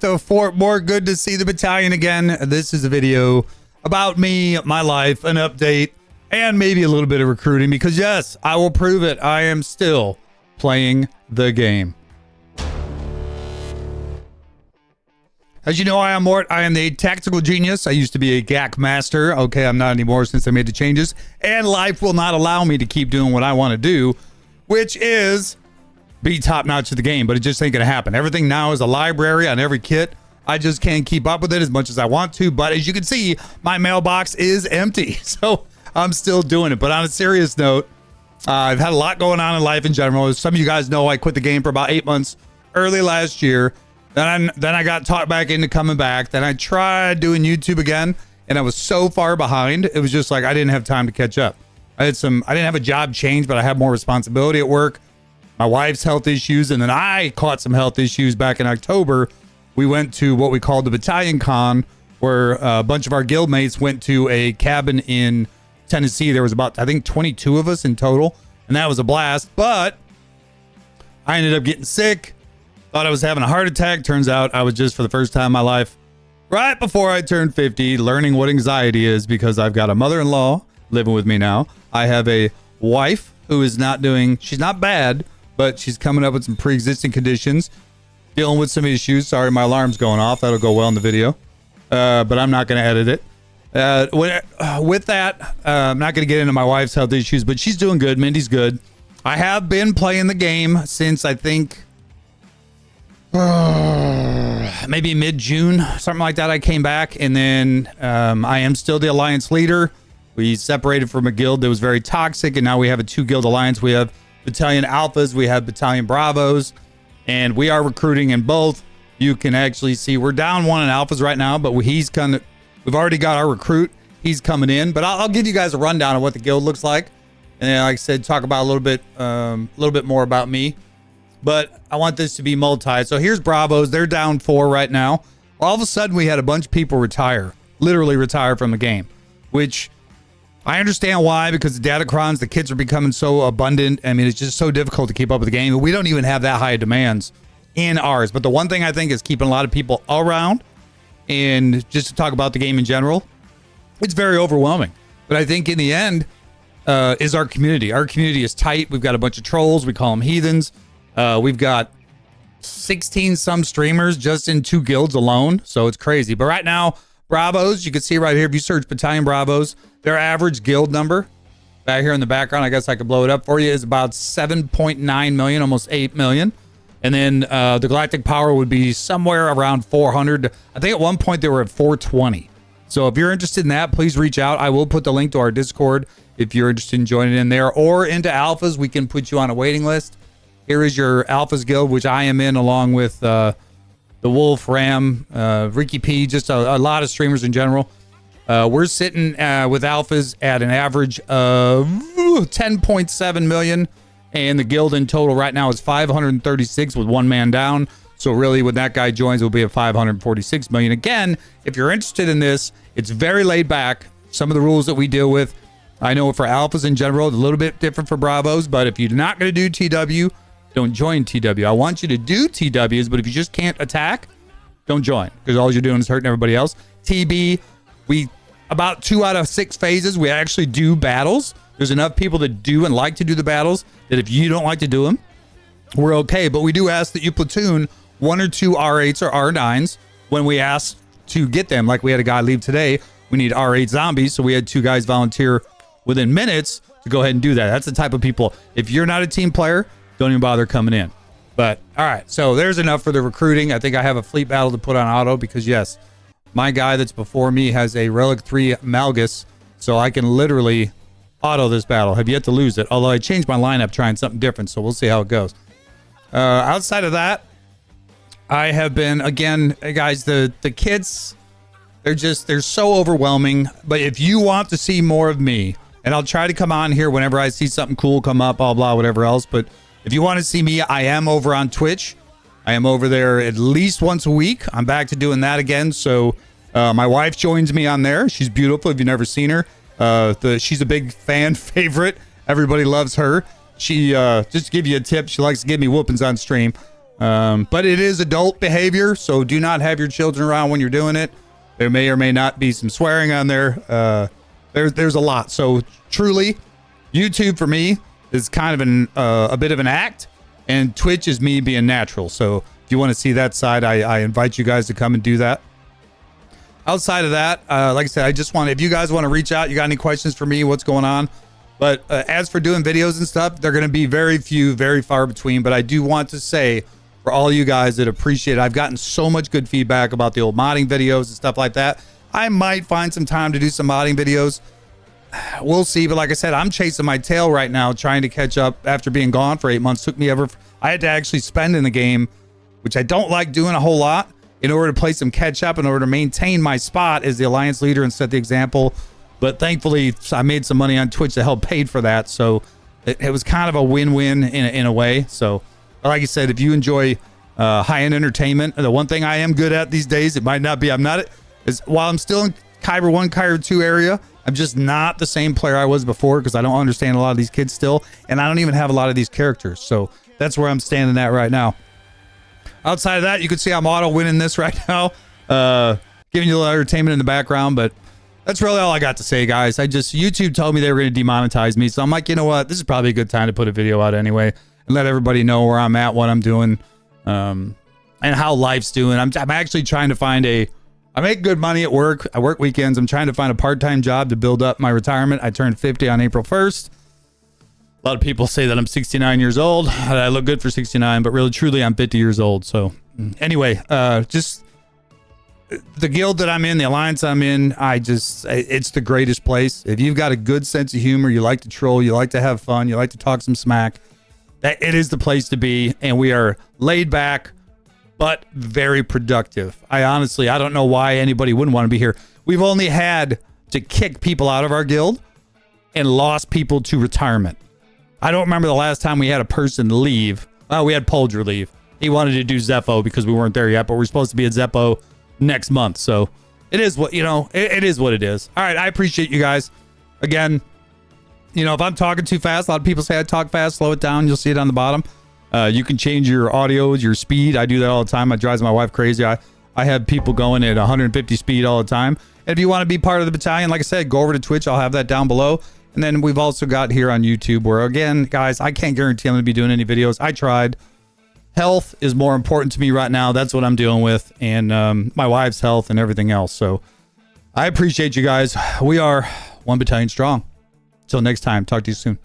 So Fort Mort, good to see the battalion again. This is a video about me, my life, an update, and maybe a little bit of recruiting because yes, I will prove it. I am still playing the game. As you know, I am Mort. I am the tactical genius. I used to be a GAC master. Okay, I'm not anymore since I made the changes. And life will not allow me to keep doing what I want to do, which is be top notch at the game, but it just ain't gonna happen. Everything now is a library on every kit. I just can't keep up with it as much as I want to, but as you can see, my mailbox is empty, so I'm still doing it. But on a serious note, I've had a lot going on in life in general. As some of you guys know, I quit the game for about 8 months early last year. Then I got talked back into coming back. Then I tried doing YouTube again, and I was so far behind. It was just like I didn't have time to catch up. I didn't have a job change, but I had more responsibility at work. My wife's health issues, and then I caught some health issues back in October. We went to what we called the Battalion Con, where a bunch of our guild mates went to a cabin in Tennessee. There was about, I think, 22 of us in total, and that was a blast. But I ended up getting sick. Thought I was having a heart attack. Turns out I was just, for the first time in my life, right before I turned 50, learning what anxiety is because I've got a mother-in-law living with me now. I have a wife who is not doing, she's not bad, but she's coming up with some pre-existing conditions, dealing with some issues. Sorry, my alarm's going off. That'll go well in the video, but I'm not going to edit it. With that, I'm not going to get into my wife's health issues, but she's doing good. Mindy's good. I have been playing the game since I think maybe mid-June, something like that. I came back, and then I am still the alliance leader. We separated from a guild that was very toxic, and now we have a 2-guild alliance. We have Battalion Alphas, we have Battalion Bravos, and we are recruiting in both. You can actually see we're down 1 in Alphas right now, but we've already got our recruit. He's coming in, but I'll give you guys a rundown of what the guild looks like, and then, like I said, talk about a little bit more about me. But I want this to be multi. So here's Bravos. They're down 4 right now. All of a sudden, we had a bunch of people retire, literally retire from the game, which I understand why, because the datacrons, the kits are becoming so abundant. I mean, it's just so difficult to keep up with the game. We don't even have that high demands in ours. But the one thing I think is keeping a lot of people around, and just to talk about the game in general, it's very overwhelming. But I think in the end is our community. Our community is tight. We've got a bunch of trolls. We call them heathens. We've got 16 some streamers just in 2 guilds alone. So it's crazy. But right now, Bravos, you can see right here, if you search Battalion Bravos, their average guild number back here in the background, I guess I could blow it up for you, is about 7.9 million, almost 8 million. And then the galactic power would be somewhere around 400. I think at one point they were at 420. So if you're interested in that, please reach out. I will put the link to our Discord if you're interested in joining in there, or into Alphas. We can put you on a waiting list. Here is your Alphas guild, which I am in, along with the Wolf, Ram, Ricky P, just a lot of streamers in general. We're sitting with Alphas at an average of 10.7 million, and the guild in total right now is 536 with 1 man down. So really, when that guy joins, it'll be at 546 million. Again, if you're interested in this, it's very laid back. Some of the rules that we deal with, I know for Alphas in general, it's a little bit different for Bravos, but if you're not going to do TW, don't join TW. I want you to do TWs, but if you just can't attack, don't join, because all you're doing is hurting everybody else. TB, about 2 out of 6 phases, we actually do battles. There's enough people that do and like to do the battles that if you don't like to do them, we're okay. But we do ask that you platoon 1 or 2 R8s or R9s when we ask to get them. Like we had a guy leave today. We need R8 zombies, so we had 2 guys volunteer within minutes to go ahead and do that. That's the type of people. If you're not a team player, don't even bother coming in. But all right, so there's enough for the recruiting. I think I have a fleet battle to put on auto because yes, my guy that's before me has a Relic 3 Malgus, so I can literally auto this battle. Have yet to lose it, although I changed my lineup trying something different, so we'll see how it goes. Outside of that, I have been, again, guys, the kits, they're so overwhelming. But if you want to see more of me, and I'll try to come on here whenever I see something cool come up, blah, blah, whatever else. But if you want to see me, I am over on Twitch. I am over there at least once a week. I'm back to doing that again. So my wife joins me on there. She's beautiful if you've never seen her. She's a big fan favorite. Everybody loves her. She, just to give you a tip, she likes to give me whoopings on stream. But it is adult behavior, so do not have your children around when you're doing it. There may or may not be some swearing on there. There's a lot. So truly, YouTube for me is kind of a bit of an act, and Twitch is me being natural. So if you want to see that side, I invite you guys to come and do that. Outside of that, like I said, I just want, if you guys want to reach out, you got any questions for me, what's going on? But as for doing videos and stuff, they're going to be very few, very far between. But I do want to say, for all you guys that appreciate it, I've gotten so much good feedback about the old modding videos and stuff like that. I might find some time to do some modding videos. We'll see. But like I said, I'm chasing my tail right now, trying to catch up after being gone for 8 months. Took me ever. I had to actually spend in the game, which I don't like doing a whole lot, in order to play some catch up, in order to maintain my spot as the Alliance leader and set the example. But thankfully, I made some money on Twitch to help paid for that. So it was kind of a win-win in a way. So like I said, if you enjoy high-end entertainment, the one thing I am good at these days, it might not be, is while I'm still in Kyber 1, Kyber 2 area, I'm just not the same player I was before, because I don't understand a lot of these kids still, and I don't even have a lot of these characters. So that's where I'm standing at right now. Outside of that, you can see I'm auto winning this right now, giving you a little entertainment in the background, but that's really all I got to say, guys. YouTube told me they were going to demonetize me, so I'm like, you know what? This is probably a good time to put a video out anyway and let everybody know where I'm at, what I'm doing, and how life's doing. I'm actually trying to find I make good money at work. I work weekends. I'm trying to find a part-time job to build up my retirement. I turned 50 on April 1st. A lot of people say that I'm 69 years old. I look good for 69, but really, truly, I'm 50 years old. So anyway, just the guild that I'm in, the alliance I'm in, it's the greatest place. If you've got a good sense of humor, you like to troll, you like to have fun, you like to talk some smack, it is the place to be. And we are laid back, but very productive. I don't know why anybody wouldn't want to be here. We've only had to kick people out of our guild and lost people to retirement. I don't remember the last time we had a person leave. Oh, we had Poldra leave. He wanted to do Zepho because we weren't there yet, but we're supposed to be at Zepho next month. So it is what, it is what it is. All right. I appreciate you guys. Again, if I'm talking too fast, a lot of people say I talk fast, slow it down. You'll see it on the bottom. You can change your audio, your speed. I do that all the time. It drives my wife crazy. I have people going at 150 speed all the time. And if you want to be part of the battalion, like I said, go over to Twitch. I'll have that down below. And then we've also got here on YouTube where, again, guys, I can't guarantee I'm going to be doing any videos. I tried. Health is more important to me right now. That's what I'm dealing with. And my wife's health and everything else. So I appreciate you guys. We are 1 battalion strong. Until next time, talk to you soon.